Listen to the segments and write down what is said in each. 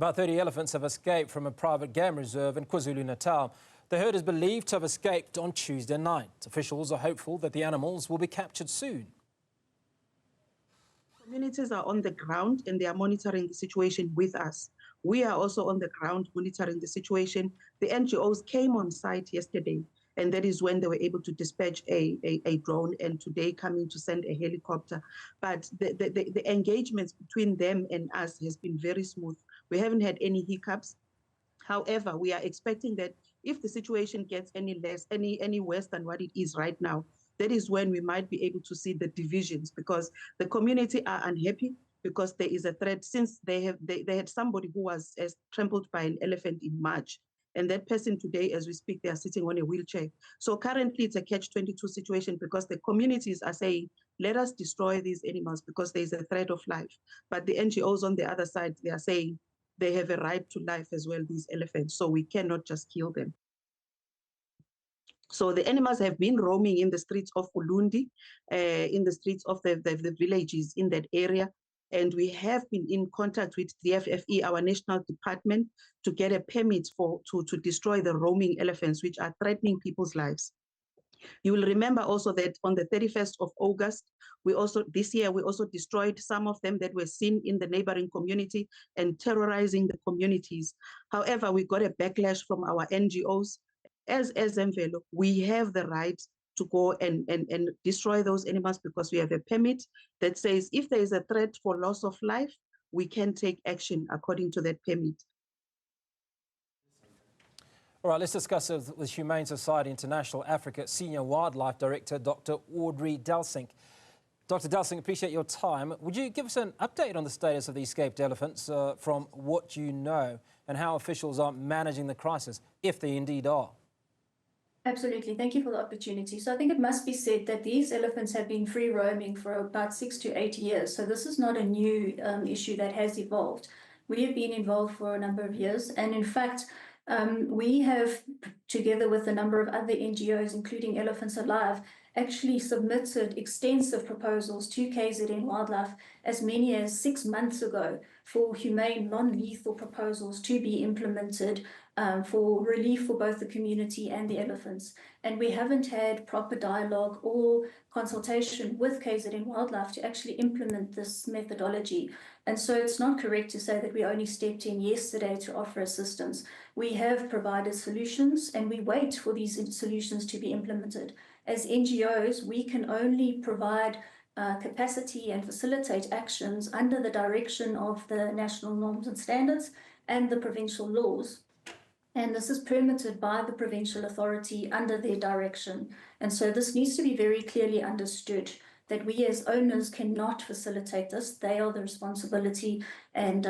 About 30 elephants have escaped from a private game reserve in KwaZulu-Natal. The herd is believed to have escaped on Tuesday night. Officials are hopeful that the animals will be captured soon. Communities are on the ground and they are monitoring the situation with us. We are also on the ground monitoring the situation. The NGOs came on site yesterday, and that is when they were able to dispatch a drone, and today coming to send a helicopter. But the engagements between them and us has been very smooth. We haven't had any hiccups. However, we are expecting that if the situation gets any worse than what it is right now, that is when we might be able to see the divisions, because the community are unhappy because there is a threat, since they had somebody who was trampled by an elephant in March. And that person today, as we speak, they are sitting on a wheelchair. So currently it's a catch-22 situation, because the communities are saying, let us destroy these animals because there is a threat of life. But the NGOs on the other side, they are saying they have a right to life as well, these elephants. So we cannot just kill them. So the animals have been roaming in the streets of Ulundi, in the streets of the villages in that area. And we have been in contact with the FFE, our national department, to get a permit to destroy the roaming elephants, which are threatening people's lives. You will remember also that on the 31st of August, this year, we also destroyed some of them that were seen in the neighboring community and terrorizing the communities. However, we got a backlash from our NGOs. As Mvelo, we have the right to go and destroy those animals, because we have a permit that says if there is a threat for loss of life, we can take action according to that permit. All right, let's discuss it with Humane Society International Africa Senior Wildlife Director, Dr. Audrey Delsink. Dr. Delsink, appreciate your time. Would you give us an update on the status of the escaped elephants from what you know, and how officials are managing the crisis, if they indeed are? Absolutely. Thank you for the opportunity. So I think it must be said that these elephants have been free roaming for about 6 to 8 years. So this is not a new issue that has evolved. We have been involved for a number of years. And in fact, we have, together with a number of other NGOs, including Elephants Alive, actually submitted extensive proposals to KZN Wildlife as many as 6 months ago for humane, non-lethal proposals to be implemented for relief for both the community and the elephants. And we haven't had proper dialogue or consultation with KZN Wildlife to actually implement this methodology. And so it's not correct to say that we only stepped in yesterday to offer assistance. We have provided solutions, and we wait for these solutions to be implemented. As NGOs, we can only provide capacity and facilitate actions under the direction of the national norms and standards and the provincial laws. And this is permitted by the provincial authority under their direction. And so this needs to be very clearly understood, that we as owners cannot facilitate this. They are the responsibility, and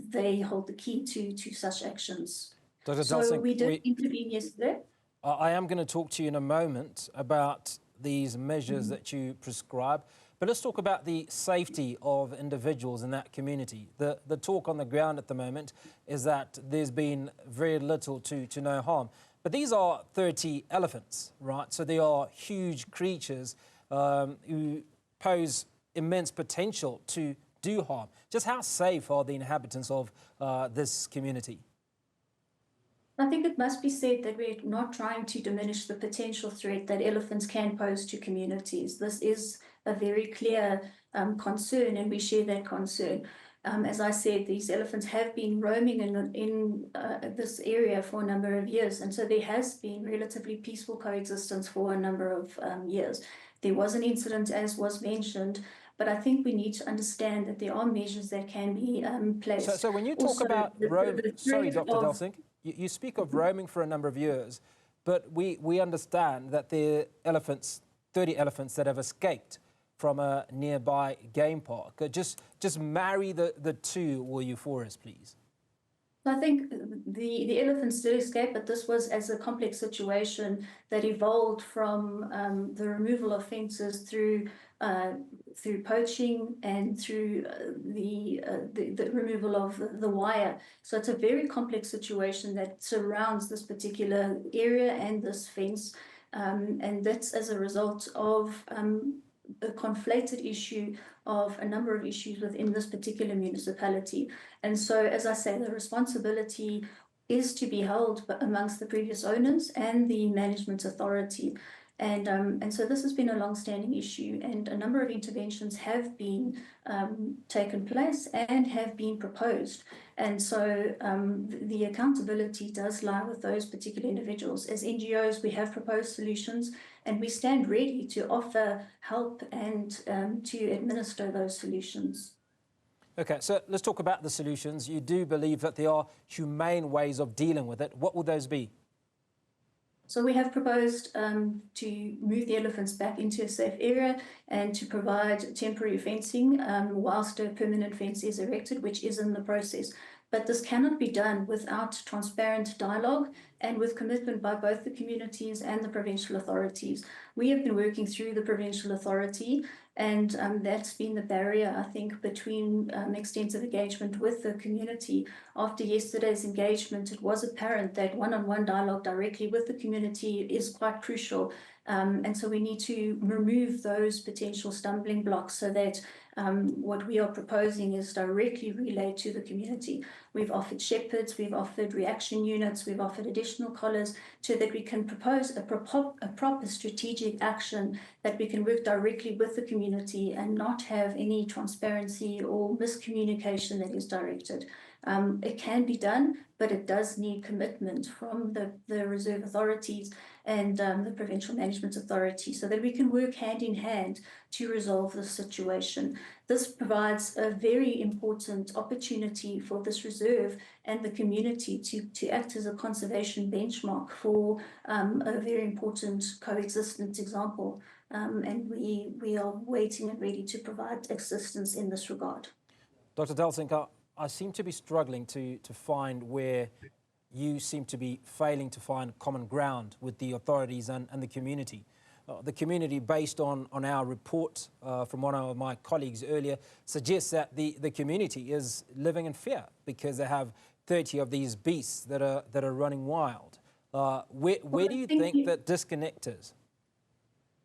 they hold the key to such actions. Dr. So Delsink, we did intervene yesterday. I am going to talk to you in a moment about these measures that you prescribe, but let's talk about the safety of individuals in that community. The talk on the ground at the moment is that there's been very little to no harm. But these are 30 elephants, right? So they are huge creatures who pose immense potential to do harm. Just how safe are the inhabitants of this community? I think it must be said that we're not trying to diminish the potential threat that elephants can pose to communities. This is a very clear concern, and we share that concern. As I said, these elephants have been roaming in this area for a number of years, and so there has been relatively peaceful coexistence for a number of years. There was an incident, as was mentioned, but I think we need to understand that there are measures that can be placed. So when you talk about roaming, sorry, Dr. Delsink, you speak of roaming for a number of years, but we understand that there are elephants, 30 elephants that have escaped from a nearby game park. Just marry the two, will you, for us, please? I think the elephants did escape, but this was as a complex situation that evolved from the removal of fences through poaching and through the removal of the wire. So it's a very complex situation that surrounds this particular area and this fence, and that's as a result of a conflated issue of a number of issues within this particular municipality. And so, as I say, the responsibility is to be held amongst the previous owners and the management authority. And so this has been a long-standing issue, and a number of interventions have been taken place and have been proposed. And so the accountability does lie with those particular individuals. As NGOs, we have proposed solutions, and we stand ready to offer help and to administer those solutions. Okay, so let's talk about the solutions. You do believe that there are humane ways of dealing with it. What would those be? So we have proposed to move the elephants back into a safe area and to provide temporary fencing whilst a permanent fence is erected, which is in the process. But this cannot be done without transparent dialogue and with commitment by both the communities and the provincial authorities. We have been working through the provincial authority, and that's been the barrier, I think, between extensive engagement with the community. After yesterday's engagement, it was apparent that one-on-one dialogue directly with the community is quite crucial. And so we need to remove those potential stumbling blocks so that what we are proposing is directly relayed to the community. We've offered shepherds, we've offered reaction units, we've offered additional collars so that we can propose a proper strategic action that we can work directly with the community and not have any transparency or miscommunication that is directed. It can be done, but it does need commitment from the reserve authorities and the provincial management authority so that we can work hand in hand to resolve the situation. This provides a very important opportunity for this reserve and the community to act as a conservation benchmark for a very important coexistence example. And we are waiting and ready to provide assistance in this regard. Dr. Delsink, I seem to be struggling to find where you seem to be failing to find common ground with the authorities and the community. The community, based on our report from one of my colleagues earlier, suggests that the community is living in fear because they have 30 of these beasts that are running wild. Where do you think that disconnect is?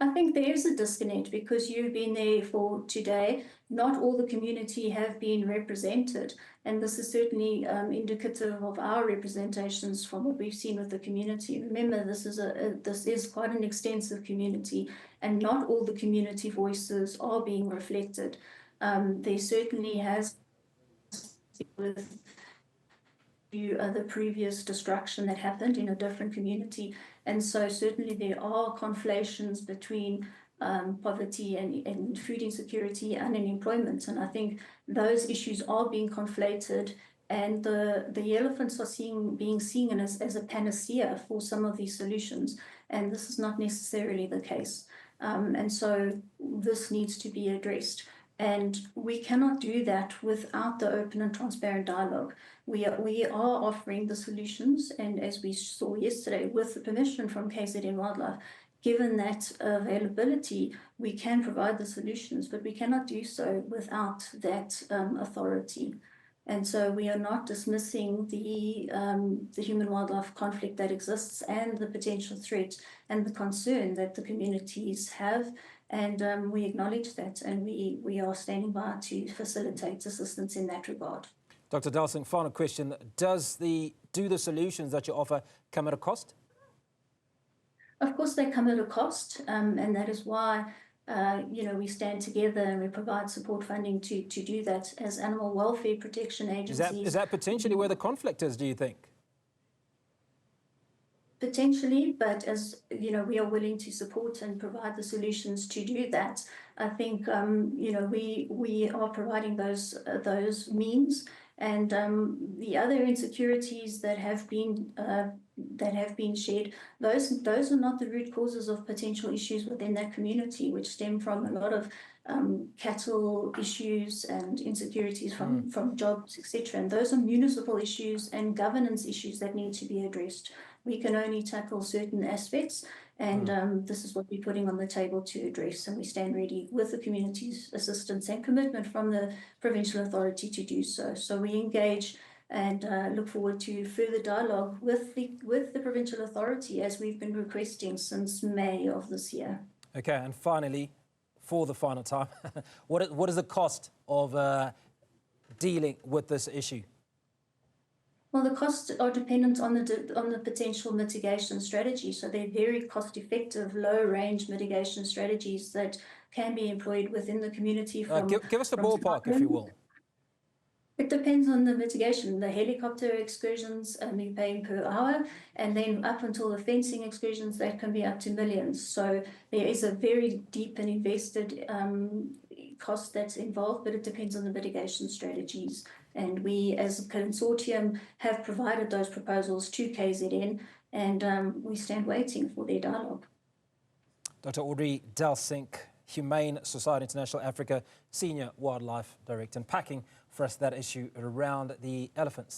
I think there is a disconnect because you've been there for today. Not all the community have been represented, and this is certainly indicative of our representations from what we've seen with the community. Remember, this is quite an extensive community, and not all the community voices are being reflected. There certainly has with the previous destruction that happened in a different community. And so certainly there are conflations between poverty and food insecurity and unemployment. And I think those issues are being conflated, and the elephants are being seen as a panacea for some of these solutions. And this is not necessarily the case. And so this needs to be addressed. And we cannot do that without the open and transparent dialogue. We are offering the solutions, and as we saw yesterday, with the permission from KZN Wildlife, given that availability, we can provide the solutions, but we cannot do so without that authority. And so we are not dismissing the human-wildlife conflict that exists and the potential threat and the concern that the communities have. And we acknowledge that, and we are standing by to facilitate assistance in that regard. Dr. Delsink, final question. Do the solutions that you offer come at a cost? Of course, they come at a cost, and that is why we stand together and we provide support funding to do that as animal welfare protection agencies. Is that potentially where the conflict is, do you think? Potentially, but as we are willing to support and provide the solutions to do that. I think we are providing those means, and the other insecurities that have been shared, those are not the root causes of potential issues within that community, which stem from a lot of cattle issues and insecurities from jobs, etc. And those are municipal issues and governance issues that need to be addressed. We can only tackle certain aspects, and this is what we're putting on the table to address, and we stand ready with the community's assistance and commitment from the provincial authority to do so. So we engage and look forward to further dialogue with the provincial authority, as we've been requesting since May of this year. Okay, and finally, for the final time, what is the cost of dealing with this issue? Well, the costs are dependent on the potential mitigation strategy. So they're very cost-effective, low-range mitigation strategies that can be employed within the community. Give us the ballpark, if you will. It depends on the mitigation. The helicopter excursions, you're paying per hour, and then up until the fencing excursions, that can be up to millions. So there is a very deep and invested cost that's involved, but it depends on the mitigation strategies. And we, as a consortium, have provided those proposals to KZN, and we stand waiting for their dialogue. Dr. Audrey Delsink, Humane Society International Africa Senior Wildlife Director, unpacking for us that issue around the elephants.